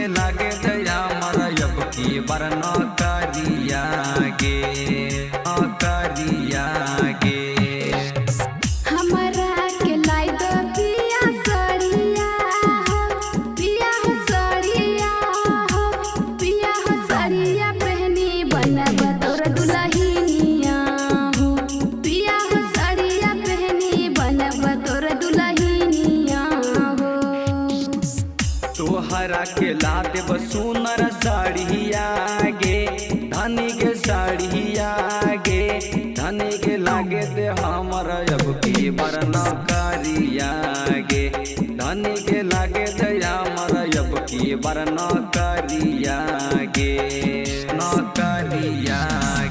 के लागे दया मरा अब की बरना करिया गे करिया गे। हमारा के लाई दो पिया सड़िया हो, पिया हो सड़िया हो, पिया हो सड़िया पहनी बनब तोर दुल्हनिया हो, पिया हो सड़िया पहनी बनब तोर दुल्हनिया हो। तोहरा के ला देब सुनर साड़िया गे धनी के साड़िया गे धनी के लागे दे हमारा अब की बरना करिया गे धनी के लागे दे हमारा अब की बरना करिया गे न करिया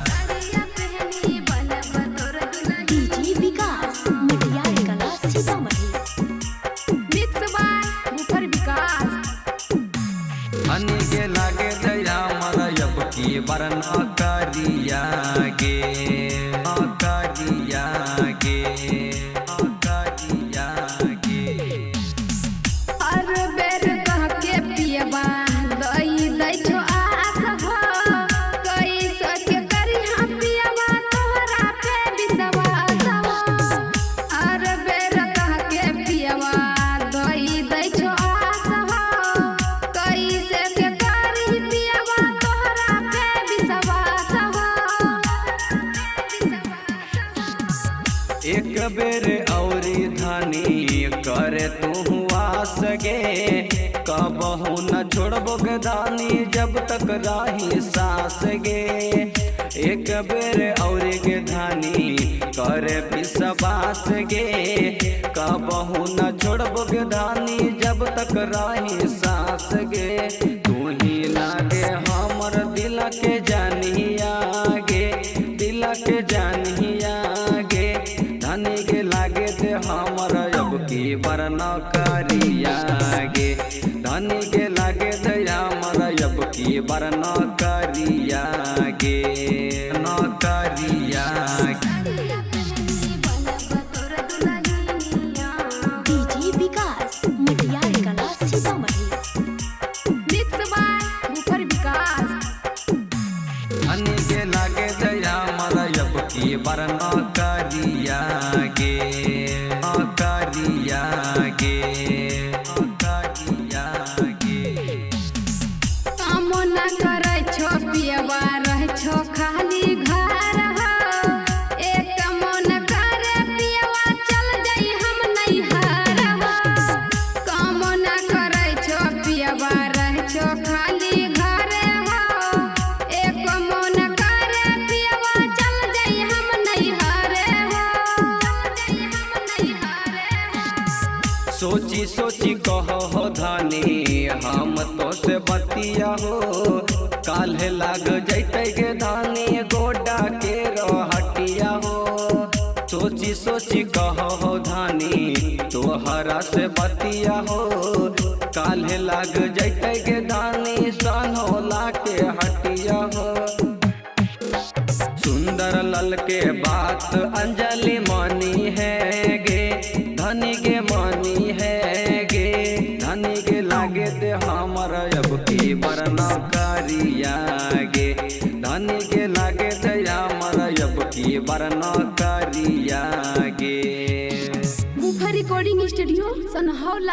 सड़िया पहनी बनब तोर दुल्हनिया। डीजे विकास मटियार कला सीतामढ़ी। मिक्स बाय मुखर विकास। धनी के लागे दे हमारा अब की बरना करिया गे करिया गे करिया गे। हर बेर कह के पियबा दई दई छो आस हो, कई सके करी हम पियबा तोहरा पे विश्वास हो। हर बेर कह के पियबा दई दई छो आस हो, कई सके करी पियबा तोहरा पे विश्वास हो। एक बेर औरी धनी करे तू आस गे कबहू न छोड़बो गे धानी जब तक राही सास गे। एक बेर औरी के धानी करे विश्वास गे कबहू न छोड़बो गे धानी जब तक राही सास गे। तू ही लागे हमर दिल के जानिया गे दिल के जानिया गे धनी के लागे दे हमारा अब की बरना करिया गे धनी के लागे दे हमारा अब की बरना करिया गे न करिया सड़िया पहनी बनब तोर दुल्हनिया। डीजे विकास मटियार कला सीतामढ़ी। मिक्स बाय मुखर विकास। धनी के लागे दे हमारा अब की बरना करिया गे करिया गे करिया गे। कामो न करे छो पियबा रह छो खाली घर हो, एक कामो न करे पियबा चल जाई हम नैहर हो। कामो न करे छो पियबा रह छो खाली घर हो, एक कामो न करे पियबा चल जाई हम नैहर हो, चल जाई हम नैहर हो। सोची सोची कहो धानी हम तो से बतिया हो काल्हे लाग जैते गे धानी गोडा के हटिया हो। सोची सोची कहो धानी तोहरा से बतिया हो काल्हे लाग जैते गे धानी सनोला के हटिया हो। सुंदर लल के बात अंजलि मानी है गे धनी के मानी है गे धनी के लागे दे हमारा अब की बरना करिया गे धनी के लागे दे हमारा अब की बरना करिया गे। मुखर रिकॉर्डिंग स्टूडियो सनहौला।